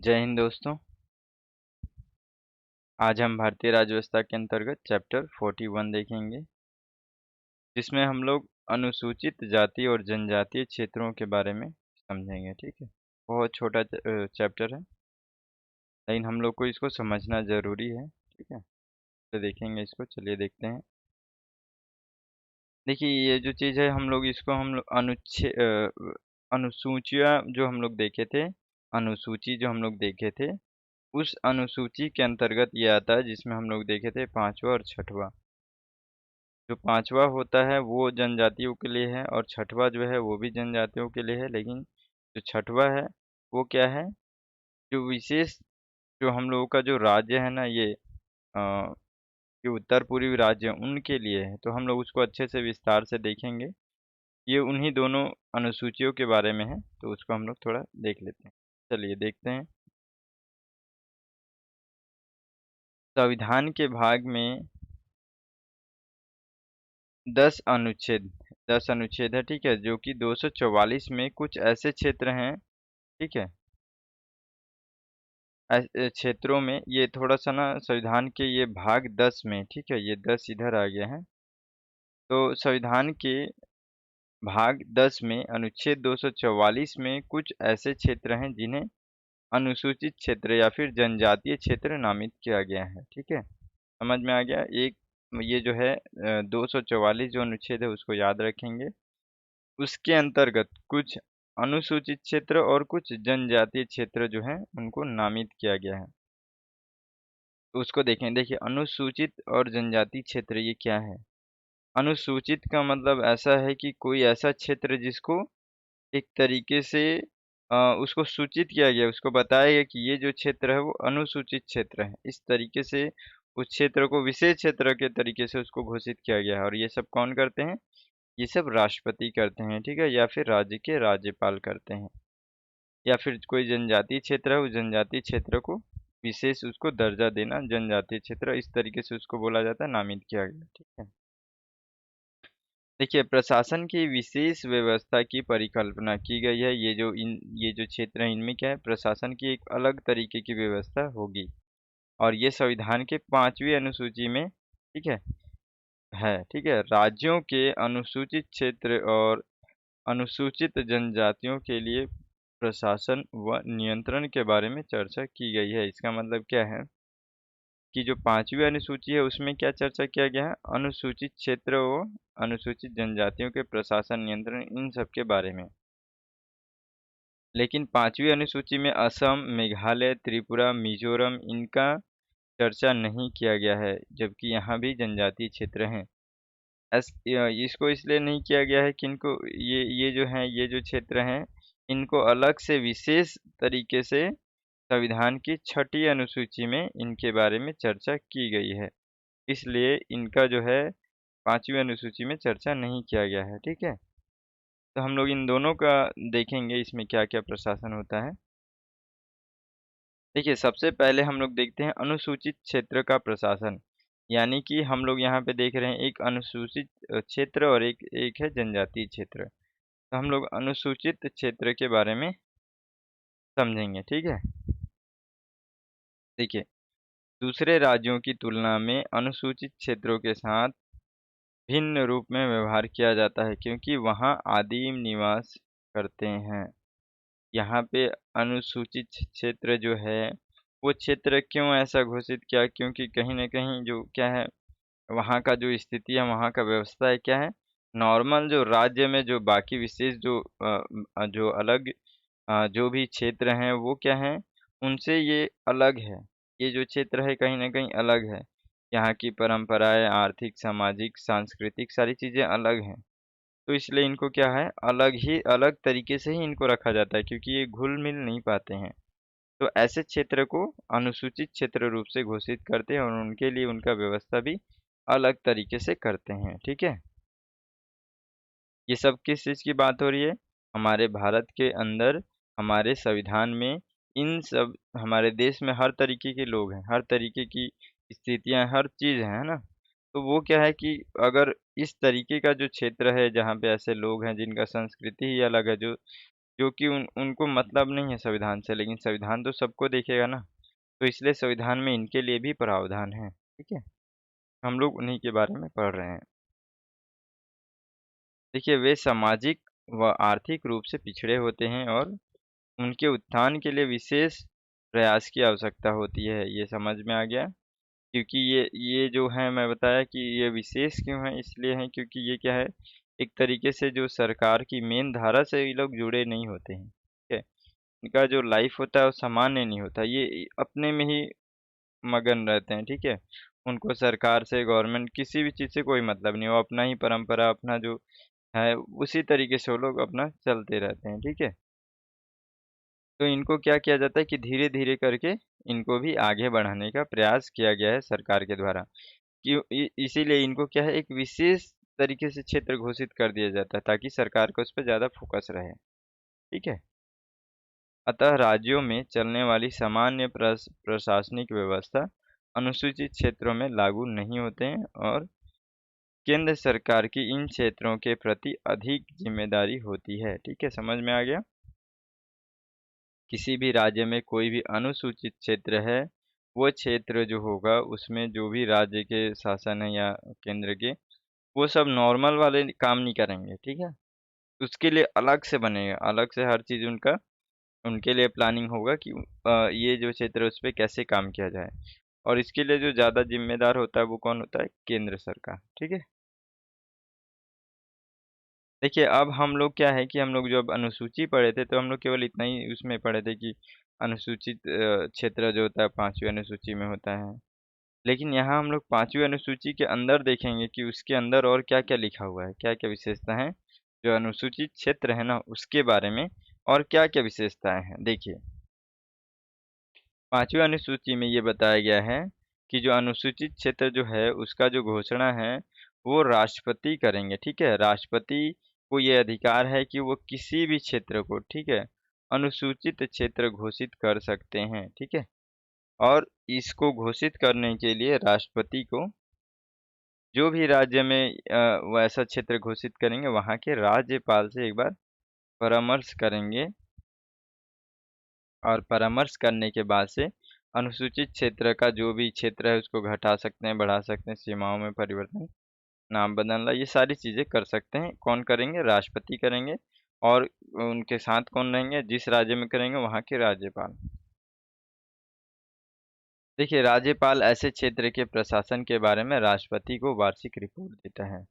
जय हिंद दोस्तों। आज हम भारतीय राज्य व्यवस्था के अंतर्गत चैप्टर 41 देखेंगे, जिसमें हम लोग अनुसूचित जाति और जनजातीय क्षेत्रों के बारे में समझेंगे। ठीक है, बहुत छोटा चैप्टर है, लेकिन हम लोग को इसको समझना ज़रूरी है। ठीक है, तो देखेंगे इसको। चलिए देखते हैं। देखिए, ये जो चीज़ है हम लोग इसको हम लोग अनुसूचियाँ जो हम लोग देखे थे, अनुसूची जो हम लोग देखे थे, उस अनुसूची के अंतर्गत ये आता है, जिसमें हम लोग देखे थे 5वां और 6वां। जो 5वां होता है वो जनजातियों के लिए है और 6वां जो है वो भी जनजातियों के लिए है। लेकिन जो 6वां है वो क्या है, जो विशेष जो हम लोगों का जो राज्य है ना, ये जो उत्तर पूर्वी राज्य हैं उनके लिए है। तो हम लोग उसको अच्छे से विस्तार से देखेंगे। ये उन्हीं दोनों अनुसूचियों के बारे में है, तो उसको हम लोग थोड़ा देख लेते हैं। चलिए देखते हैं। संविधान के भाग में 10 अनुच्छेद 10 अनुच्छेद है। ठीक है, जो कि 244 में कुछ ऐसे क्षेत्र हैं। ठीक है, क्षेत्रों में ये थोड़ा-सा ना संविधान के ये भाग 10 में, ठीक है, ये 10 इधर आ गया है। तो संविधान के भाग 10 में अनुच्छेद 244 में कुछ ऐसे क्षेत्र हैं जिन्हें अनुसूचित क्षेत्र या फिर जनजातीय क्षेत्र नामित किया गया है। ठीक है, समझ में आ गया? एक ये जो है 244 जो अनुच्छेद है उसको याद रखेंगे। उसके अंतर्गत कुछ अनुसूचित क्षेत्र और कुछ जनजातीय क्षेत्र जो हैं उनको नामित किया गया है। तो उसको देखें। देखिए, अनुसूचित और जनजाति क्षेत्र ये क्या है? अनुसूचित का मतलब ऐसा है कि कोई ऐसा क्षेत्र जिसको एक तरीके से उसको सूचित किया गया, उसको बताया गया कि ये जो क्षेत्र है वो अनुसूचित क्षेत्र है। इस तरीके से उस क्षेत्र को विशेष क्षेत्र के तरीके से उसको घोषित किया गया है। और ये सब कौन करते हैं? ये सब राष्ट्रपति करते हैं, ठीक है? या फिर राज्य के राज्यपाल करते हैं। या फिर कोई जनजातीय क्षेत्र है, उस जनजातीय क्षेत्र को विशेष उसको दर्जा देना, जनजातीय क्षेत्र इस तरीके से उसको बोला जाता है, नामित किया गया, ठीक है। देखिए, प्रशासन की विशेष व्यवस्था की परिकल्पना की गई है। ये जो क्षेत्र हैं इनमें क्या है, प्रशासन की एक अलग तरीके की व्यवस्था होगी। और ये संविधान के 5वीं अनुसूची में, ठीक है, ठीक है। राज्यों के अनुसूचित क्षेत्र और अनुसूचित जनजातियों के लिए प्रशासन व नियंत्रण के बारे में चर्चा की गई है। इसका मतलब क्या है कि जो 5वीं अनुसूची है उसमें क्या चर्चा किया गया है? अनुसूचित क्षेत्र व अनुसूचित जनजातियों के प्रशासन, नियंत्रण इन सब के बारे में। लेकिन 5वीं अनुसूची में असम, मेघालय, त्रिपुरा, मिज़ोरम इनका चर्चा नहीं किया गया है, जबकि यहाँ भी जनजातीय क्षेत्र हैं। इसको इसलिए नहीं किया गया है कि इनको ये जो हैं, ये जो क्षेत्र हैं, इनको अलग से विशेष तरीके से संविधान की 6ठी अनुसूची में इनके बारे में चर्चा की गई है। इसलिए इनका जो है 5वीं अनुसूची में चर्चा नहीं किया गया है, ठीक है? तो हम लोग इन दोनों का देखेंगे, इसमें क्या-क्या प्रशासन होता है। देखिए, सबसे पहले हम लोग देखते हैं अनुसूचित क्षेत्र का प्रशासन। यानी कि हम लोग यहाँ पे देख रहे हैं एक अनुसूचित क्षेत्र और एक एक है जनजातीय क्षेत्र। तो हम लोग अनुसूचित क्षेत्र के बारे में समझेंगे, ठीक है? देखिए, दूसरे राज्यों की तुलना में अनुसूचित क्षेत्रों के साथ भिन्न रूप में व्यवहार किया जाता है, क्योंकि वहाँ आदिम निवास करते हैं। यहाँ पे अनुसूचित क्षेत्र जो है, वो क्षेत्र क्यों ऐसा घोषित किया? क्योंकि कहीं न कहीं जो क्या है, वहाँ का जो स्थिति है, वहाँ का व्यवस्था है क्या है, नॉर्मल जो राज्य में जो बाकी विशेष जो जो अलग जो भी क्षेत्र हैं वो क्या हैं, उनसे ये अलग है। ये जो क्षेत्र है कहीं न कहीं अलग है। यहाँ की परंपराएँ, आर्थिक, सामाजिक, सांस्कृतिक सारी चीज़ें अलग हैं। तो इसलिए इनको क्या है, अलग तरीके से ही इनको रखा जाता है, क्योंकि ये घुल-मिल नहीं पाते हैं। तो ऐसे क्षेत्र को अनुसूचित क्षेत्र रूप से घोषित करते हैं और उनके लिए उनका व्यवस्था भी अलग तरीके से करते हैं, ठीक है? ये सब किस चीज़ की बात हो रही है? हमारे भारत के अंदर, हमारे संविधान में इन सब हमारे देश में हर तरीके के लोग हैं, हर तरीके की स्थितियाँ, हर चीज़ है ना? तो वो क्या है कि अगर इस तरीके का जो क्षेत्र है, जहाँ पे ऐसे लोग हैं जिनका संस्कृति ही अलग है, जो जो कि उनको मतलब नहीं है संविधान से, लेकिन संविधान तो सबको देखेगा ना, तो इसलिए संविधान में इनके लिए भी प्रावधान है, ठीक है? हम लोग उन्हीं के बारे में पढ़ रहे हैं। देखिए, वे सामाजिक व आर्थिक रूप से पिछड़े होते हैं और उनके उत्थान के लिए विशेष प्रयास की आवश्यकता होती है। ये समझ में आ गया? क्योंकि ये जो है मैं बताया कि ये विशेष क्यों है, इसलिए है क्योंकि ये क्या है, एक तरीके से जो सरकार की मेन धारा से ये लोग जुड़े नहीं होते हैं, ठीक है? इनका जो लाइफ होता है वो सामान्य नहीं होता, ये अपने में ही मगन रहते हैं, ठीक है? उनको सरकार से, गवर्नमेंट किसी भी चीज़ से कोई मतलब नहीं, वो अपना ही परंपरा, अपना जो है उसी तरीके से वो लोग अपना चलते रहते हैं, ठीक है? तो इनको क्या किया जाता है कि धीरे-धीरे करके इनको भी आगे बढ़ाने का प्रयास किया गया है सरकार के द्वारा। क्यों इसीलिए इनको क्या है, एक विशेष तरीके से क्षेत्र घोषित कर दिया जाता है ताकि सरकार को उस पे ज़्यादा फोकस रहे, ठीक है? अतः राज्यों में चलने वाली सामान्य प्रशासनिक व्यवस्था अनुसूचित क्षेत्रों में लागू नहीं होते हैं और केंद्र सरकार की इन क्षेत्रों के प्रति अधिक जिम्मेदारी होती है, ठीक है? समझ में आ गया? किसी भी राज्य में कोई भी अनुसूचित क्षेत्र है, वो क्षेत्र जो होगा उसमें जो भी राज्य के शासन है या केंद्र के, वो सब नॉर्मल वाले काम नहीं करेंगे, ठीक है? उसके लिए अलग से बनेगा, अलग से हर चीज़ उनका उनके लिए प्लानिंग होगा कि ये जो क्षेत्र है उस पे कैसे काम किया जाए और इसके लिए जो ज़्यादा ज़िम्मेदार होता है वो कौन होता है? केंद्र सरकार, ठीक है? देखिए, अब हम लोग क्या है कि हम लोग जब अनुसूची पढ़े थे, तो हम लोग केवल इतना ही उसमें पढ़े थे कि अनुसूचित क्षेत्र जो होता है 5वीं अनुसूची में होता है। लेकिन यहाँ हम लोग 5वीं अनुसूची के अंदर देखेंगे कि उसके अंदर और क्या-क्या लिखा हुआ है, क्या-क्या विशेषता है, जो अनुसूचित क्षेत्र है ना, उसके बारे में और क्या-क्या विशेषताएँ हैं। देखिए, 5वीं अनुसूची में ये बताया गया है कि जो अनुसूचित क्षेत्र जो है, उसका जो घोषणा है, वो राष्ट्रपति करेंगे, ठीक है? राष्ट्रपति को ये अधिकार है कि वो किसी भी क्षेत्र को, ठीक है, अनुसूचित क्षेत्र घोषित कर सकते हैं, ठीक है? और इसको घोषित करने के लिए राष्ट्रपति को जो भी राज्य में वैसा क्षेत्र घोषित करेंगे, वहाँ के राज्यपाल से एक बार परामर्श करेंगे और परामर्श करने के बाद से अनुसूचित क्षेत्र का जो भी क्षेत्र है उसको घटा सकते हैं, बढ़ा सकते हैं, सीमाओं में परिवर्तन, नाम बदलना, ये सारी चीज़ें कर सकते हैं। कौन करेंगे? राष्ट्रपति करेंगे और उनके साथ कौन रहेंगे? जिस राज्य में करेंगे वहाँ के राज्यपाल। देखिए, राज्यपाल ऐसे क्षेत्र के प्रशासन के बारे में राष्ट्रपति को वार्षिक रिपोर्ट देता है।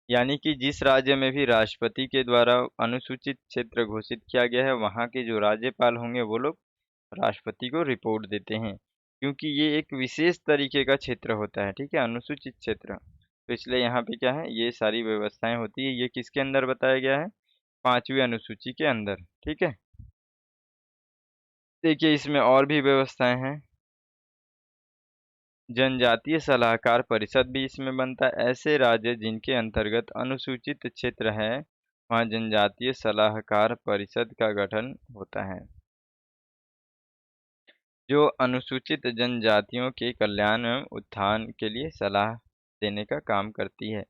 यानी कि जिस राज्य में भी राष्ट्रपति के द्वारा अनुसूचित क्षेत्र घोषित किया गया है, वहाँ के जो राज्यपाल होंगे वो लोग राष्ट्रपति को रिपोर्ट देते हैं। क्योंकि ये एक विशेष तरीके का क्षेत्र होता है, ठीक है? अनुसूचित क्षेत्र। तो इसलिए यहाँ पे क्या है, ये सारी व्यवस्थाएँ होती है। ये किसके अंदर बताया गया है? 5वीं अनुसूची के अंदर, ठीक है? देखिए, इसमें और भी व्यवस्थाएँ हैं। जनजातीय सलाहकार परिषद भी इसमें बनता है। ऐसे राज्य जिनके अंतर्गत अनुसूचित क्षेत्र है, वहाँ जनजातीय सलाहकार परिषद का गठन होता है, जो अनुसूचित जनजातियों के कल्याण एवं उत्थान के लिए सलाह देने का काम करती है।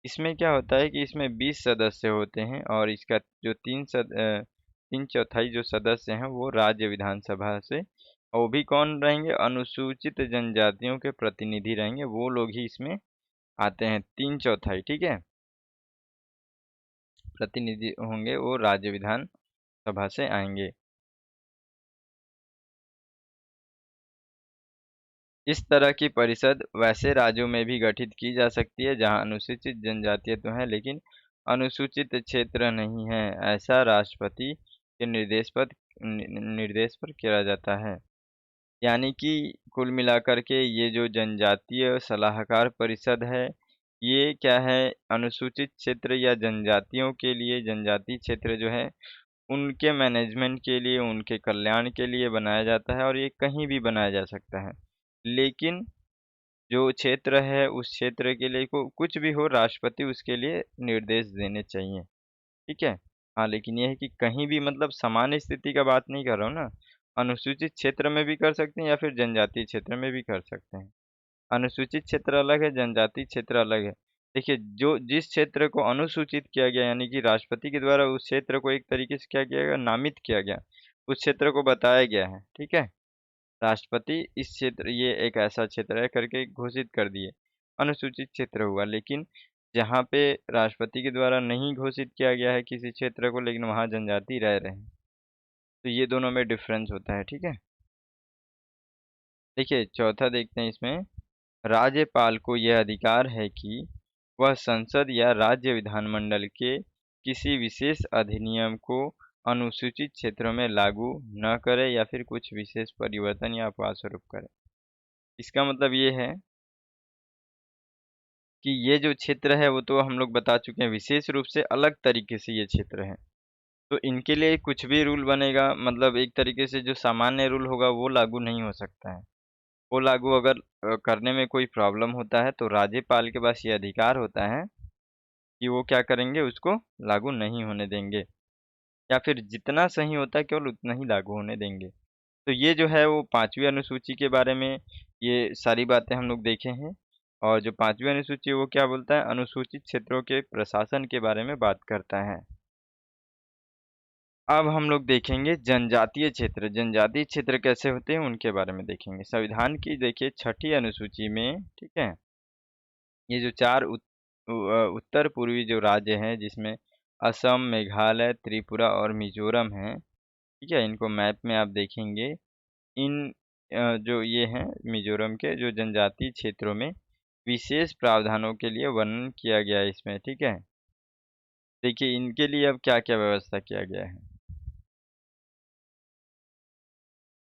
इसमें क्या होता है कि इसमें 20 सदस्य होते हैं और इसका जो 3/4 जो सदस्य हैं वो राज्य विधानसभा से, और वो भी कौन रहेंगे? अनुसूचित जनजातियों के प्रतिनिधि रहेंगे, वो लोग ही इसमें आते हैं 3/4, ठीक है? प्रतिनिधि होंगे वो राज्य विधान सभा से आएँगे। इस तरह की परिषद वैसे राज्यों में भी गठित की जा सकती है जहां अनुसूचित जनजातियां तो हैं लेकिन अनुसूचित क्षेत्र नहीं है। ऐसा राष्ट्रपति के निर्देश पर किया जाता है। यानी कि कुल मिलाकर के ये जो जनजातीय सलाहकार परिषद है, ये क्या है, अनुसूचित क्षेत्र या जनजातियों के लिए, जनजाति क्षेत्र जो है उनके मैनेजमेंट के लिए, उनके कल्याण के लिए बनाया जाता है और ये कहीं भी बनाया जा सकता है। लेकिन जो क्षेत्र है उस क्षेत्र के लिए को कुछ भी हो, राष्ट्रपति उसके लिए निर्देश देने चाहिए, ठीक है? हाँ, लेकिन ये है कि कहीं भी मतलब सामान्य स्थिति का बात नहीं कर रहा हूँ ना, अनुसूचित क्षेत्र में भी कर सकते हैं या फिर जनजातीय क्षेत्र में भी कर सकते हैं। अनुसूचित क्षेत्र अलग है, जनजातीय क्षेत्र अलग है। देखिए, जो जिस क्षेत्र को अनुसूचित किया गया यानी कि राष्ट्रपति के द्वारा उस क्षेत्र को एक तरीके से क्या किया गया, नामित किया गया, उस क्षेत्र को बताया गया है, ठीक है? राष्ट्रपति इस क्षेत्र ये एक ऐसा क्षेत्र है करके घोषित कर दिए, अनुसूचित क्षेत्र हुआ। लेकिन जहाँ पे राष्ट्रपति के द्वारा नहीं घोषित किया गया है किसी क्षेत्र को, लेकिन वहाँ जनजाति रह रहे हैं, तो ये दोनों में डिफरेंस होता है, ठीक है? देखिए, चौथा देखते हैं इसमें, राज्यपाल को यह अधिकार है कि वह संसद या राज्य विधानमंडल के किसी विशेष अधिनियम को अनुसूचित क्षेत्रों में लागू न करे या फिर कुछ विशेष परिवर्तन या अपवाद स्वरूप करे। इसका मतलब ये है कि ये जो क्षेत्र है वो तो हम लोग बता चुके हैं, विशेष रूप से अलग तरीके से ये क्षेत्र है। तो इनके लिए कुछ भी रूल बनेगा, मतलब एक तरीके से जो सामान्य रूल होगा वो लागू नहीं हो सकता है। वो लागू अगर करने में कोई प्रॉब्लम होता है तो राज्यपाल के पास ये अधिकार होता है कि वो क्या करेंगे, उसको लागू नहीं होने देंगे, या फिर जितना सही होता है केवल उतना ही लागू होने देंगे। तो ये जो है वो 5वीं अनुसूची के बारे में ये सारी बातें हम लोग देखे हैं। और जो 5वीं अनुसूची है वो क्या बोलता है, अनुसूचित क्षेत्रों के प्रशासन के बारे में बात करता है। अब हम लोग देखेंगे जनजातीय क्षेत्र। जनजातीय क्षेत्र कैसे होते हैं उनके बारे में देखेंगे। संविधान की देखिए 6ठी अनुसूची में, ठीक है, ये जो 4 उत्तर पूर्वी जो राज्य हैं जिसमें असम, मेघालय, त्रिपुरा और मिज़ोरम हैं, ठीक है? इनको मैप में आप देखेंगे। इन जो ये हैं मिज़ोरम के जो जनजातीय क्षेत्रों में विशेष प्रावधानों के लिए वर्णन किया गया है इसमें, ठीक है? देखिए इनके लिए अब क्या-क्या व्यवस्था किया गया है।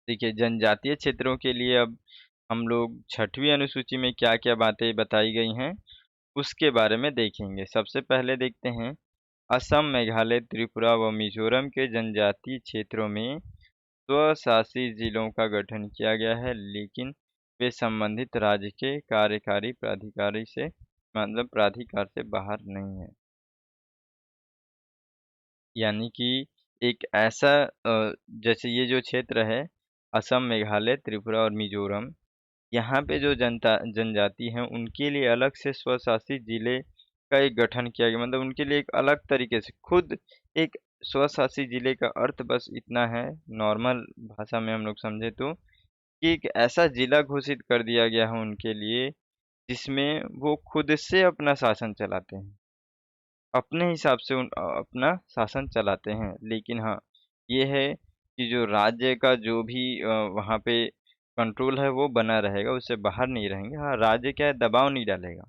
देखिए जनजातीय क्षेत्रों के लिए अब हम लोग 6वीं अनुसूची में क्या-क्या बातें बताई गई हैं, उसके बारे में देखेंगे। सबसे पहले देखते हैं, असम, मेघालय, त्रिपुरा व मिज़ोरम के जनजातीय क्षेत्रों में स्वशासी जिलों का गठन किया गया है, लेकिन वे संबंधित राज्य के कार्यकारी प्राधिकारी से मतलब प्राधिकार से बाहर नहीं है। यानी कि एक ऐसा जैसे ये जो क्षेत्र है, असम, मेघालय, त्रिपुरा और मिज़ोरम, यहाँ पे जो जनजाति हैं, उनके लिए अलग से स्वशासित ज़िले का एक गठन किया गया। मतलब उनके लिए एक अलग तरीके से खुद एक स्वशासी ज़िले का अर्थ बस इतना है, नॉर्मल भाषा में हम लोग समझे तो, कि एक ऐसा ज़िला घोषित कर दिया गया है उनके लिए, जिसमें वो खुद से अपना शासन चलाते हैं। अपने हिसाब से अपना शासन चलाते हैं। लेकिन हाँ, ये है कि जो राज्य का जो भी वहाँ पे कंट्रोल है वो बना रहेगा, उससे बाहर नहीं रहेंगे। हाँ, राज्य क्या है, दबाव नहीं डालेगा,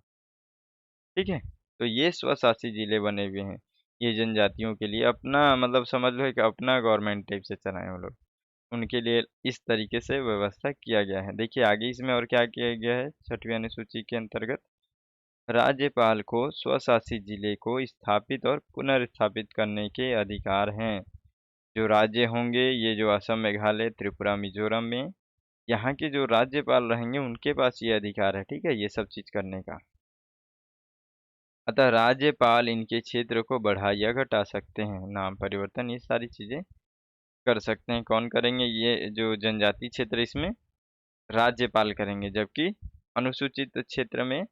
ठीक है? तो ये स्वशासी ज़िले बने हुए हैं, ये जनजातियों के लिए अपना मतलब समझ लो एक अपना गवर्नमेंट टाइप से चलाएँ वो लोग। उनके लिए इस तरीके से व्यवस्था किया गया है। देखिए आगे इसमें और क्या किया गया है 6वीं अनुसूची के अंतर्गत, राज्यपाल को स्वशासी जिले को स्थापित और पुनर्स्थापित करने के अधिकार हैं। जो राज्य होंगे ये जो असम, मेघालय, त्रिपुरा, मिज़ोरम में यहाँ के जो राज्यपाल रहेंगे उनके पास ये अधिकार है, ठीक है? ये सब चीज़ करने का। अतः राज्यपाल इनके क्षेत्र को बढ़ा या घटा सकते हैं, नाम परिवर्तन ये सारी चीज़ें कर सकते हैं। कौन करेंगे? ये जो जनजाति क्षेत्र इसमें राज्यपाल करेंगे, जबकि अनुसूचित क्षेत्र में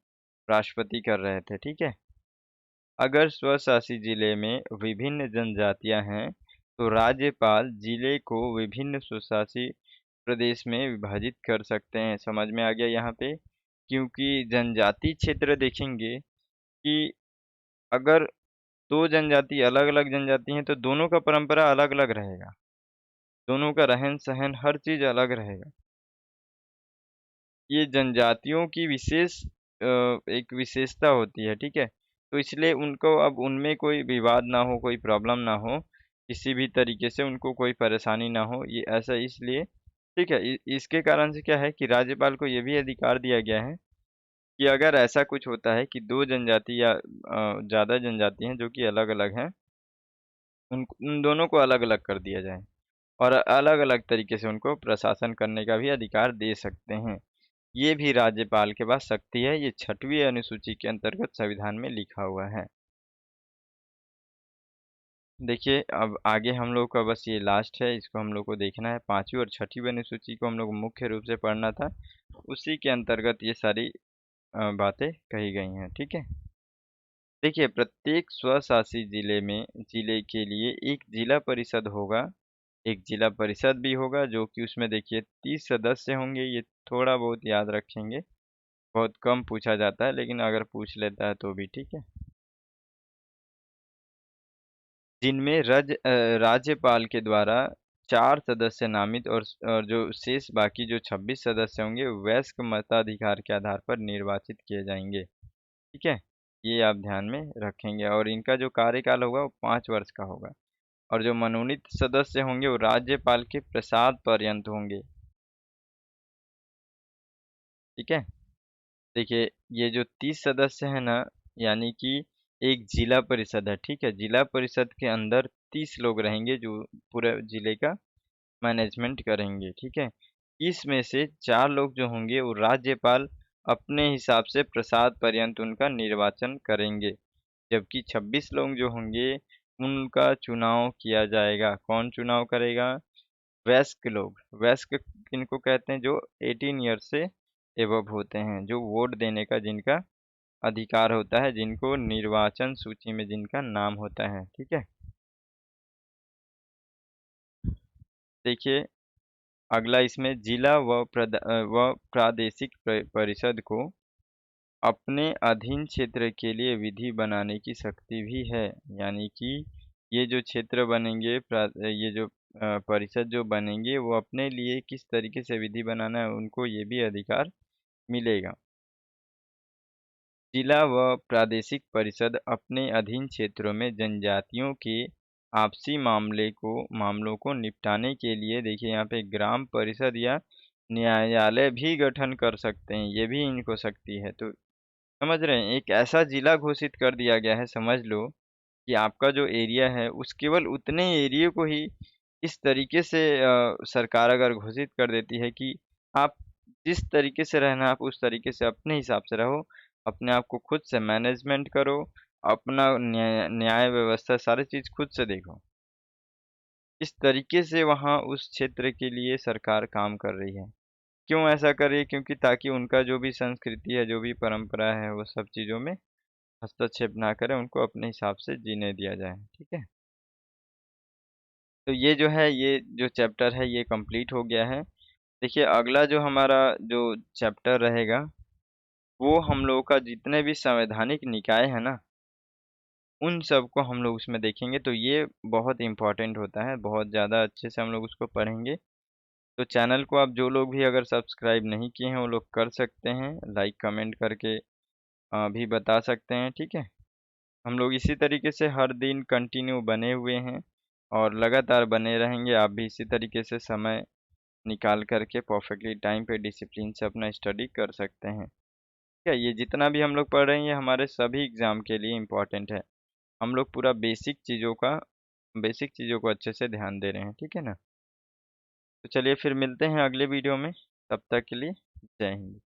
राष्ट्रपति कर रहे थे, ठीक है? अगर स्वशासी जिले में विभिन्न जनजातियां हैं, तो राज्यपाल जिले को विभिन्न स्वशासी प्रदेश में विभाजित कर सकते हैं। समझ में आ गया यहाँ पे? क्योंकि जनजाति क्षेत्र देखेंगे कि अगर 2 जनजाति अलग-अलग जनजाति हैं, तो दोनों का परंपरा अलग-अलग रहेगा। दोनों का रहन-सहन हर चीज़ अलग रहेगा। ये जनजातियों की विशेष एक विशेषता होती है, ठीक है? तो इसलिए उनको अब उनमें कोई विवाद ना हो, कोई प्रॉब्लम ना हो, किसी भी तरीके से उनको कोई परेशानी ना हो, ये ऐसा इसलिए, ठीक है? इसके कारण से क्या है कि राज्यपाल को ये भी अधिकार दिया गया है कि अगर ऐसा कुछ होता है कि 2 जनजाति या ज़्यादा जनजाति हैं जो कि अलग-अलग हैं, उन दोनों को अलग-अलग कर दिया जाए और अलग-अलग तरीके से उनको प्रशासन करने का भी अधिकार दे सकते हैं। ये भी राज्यपाल के पास शक्ति है, ये 6वीं अनुसूची के अंतर्गत संविधान में लिखा हुआ है। देखिए, अब आगे हम लोग का बस ये लास्ट है, इसको हम लोग को देखना है। 5वीं और 6वीं अनुसूची को हम लोग मुख्य रूप से पढ़ना था, उसी के अंतर्गत ये सारी बातें कही गई हैं, ठीक है? देखिए, प्रत्येक स्वशासी जिले के लिए एक जिला परिषद होगा, एक जिला परिषद भी होगा जो कि उसमें देखिए 30 सदस्य होंगे, ये थोड़ा बहुत याद रखेंगे। बहुत कम पूछा जाता है लेकिन अगर पूछ लेता है तो भी ठीक है। जिनमें राज्यपाल के द्वारा 4 सदस्य नामित और जो शेष बाकी जो 26 सदस्य होंगे वयस्क मताधिकार के आधार पर निर्वाचित किए जाएँगे, ठीक है? ये आप ध्यान में रखेंगे और इनका जो कार्यकाल होगा वो 5 वर्ष का होगा और जो मनोनीत सदस्य होंगे वो राज्यपाल के प्रसाद पर्यंत होंगे, ठीक है? देखिए, ये जो 30 सदस्य हैं ना, यानी कि एक जिला परिषद है, ठीक है? जिला परिषद के अंदर 30 लोग रहेंगे जो पूरे जिले का मैनेजमेंट करेंगे, ठीक है? इसमें से 4 लोग जो होंगे वो राज्यपाल अपने हिसाब से प्रसाद पर्यंत उनका निर्वाचन करेंगे, जबकि 26 लोग जो होंगे उनका चुनाव किया जाएगा। कौन चुनाव करेगा? वयस्क लोग। वयस्क किनको कहते हैं? जो 18 ईयर से एबव होते हैं, जो वोट देने का जिनका अधिकार होता है, जिनको निर्वाचन सूची में जिनका नाम होता है, ठीक है? देखिए, अगला इसमें जिला व प्रादेशिक परिषद को अपने अधीन क्षेत्र के लिए विधि बनाने की शक्ति भी है। यानी कि ये जो क्षेत्र बनेंगे ये जो परिषद जो बनेंगे वो अपने लिए किस तरीके से विधि बनाना है उनको ये भी अधिकार मिलेगा। जिला व प्रादेशिक परिषद अपने अधीन क्षेत्रों में जनजातियों के आपसी मामलों को निपटाने के लिए देखिए यहाँ पे ग्राम परिषद या न्यायालय भी गठन कर सकते हैं, ये भी इनको शक्ति है। तो समझ रहे हैं? एक ऐसा जिला घोषित कर दिया गया है, समझ लो कि आपका जो एरिया है उस केवल उतने एरिया को ही इस तरीके से सरकार अगर घोषित कर देती है कि आप जिस तरीके से रहना है आप उस तरीके से अपने हिसाब से रहो, अपने आप को खुद से मैनेजमेंट करो, अपना न्याय न्याय व्यवस्था सारी चीज़ खुद से देखो। इस तरीके से वहाँ उस क्षेत्र के लिए सरकार काम कर रही है। क्यों ऐसा कर रही है? क्योंकि ताकि उनका जो भी संस्कृति है, जो भी परंपरा है, वो सब चीज़ों में हस्तक्षेप ना करें, उनको अपने हिसाब से जीने दिया जाए, ठीक है? तो ये जो है, ये जो चैप्टर है ये कंप्लीट हो गया है। देखिए अगला जो हमारा जो चैप्टर रहेगा, वो हम लोगों का जितने भी संवैधानिक निकाय है ना, उन सबको हम लोग उसमें देखेंगे। तो ये बहुत इम्पोर्टेंट होता है, बहुत ज़्यादा अच्छे से हम लोग उसको पढ़ेंगे। तो चैनल को आप जो लोग भी अगर सब्सक्राइब नहीं किए हैं, वो लोग कर सकते हैं, लाइक कमेंट करके भी बता सकते हैं, ठीक है? हम लोग इसी तरीके से हर दिन कंटिन्यू बने हुए हैं और लगातार बने रहेंगे। आप भी इसी तरीके से समय निकाल कर के परफेक्टली टाइम पे डिसिप्लिन से अपना स्टडी कर सकते हैं। ठीक है? ये जितना भी हम लोग पढ़ रहे हैं ये हमारे सभी एग्ज़ाम के लिए इम्पोर्टेंट है। हम लोग पूरा बेसिक चीज़ों को अच्छे से ध्यान दे रहे हैं, ठीक है ना? तो चलिए फिर मिलते हैं अगले वीडियो में, तब तक के लिए जय हिंद।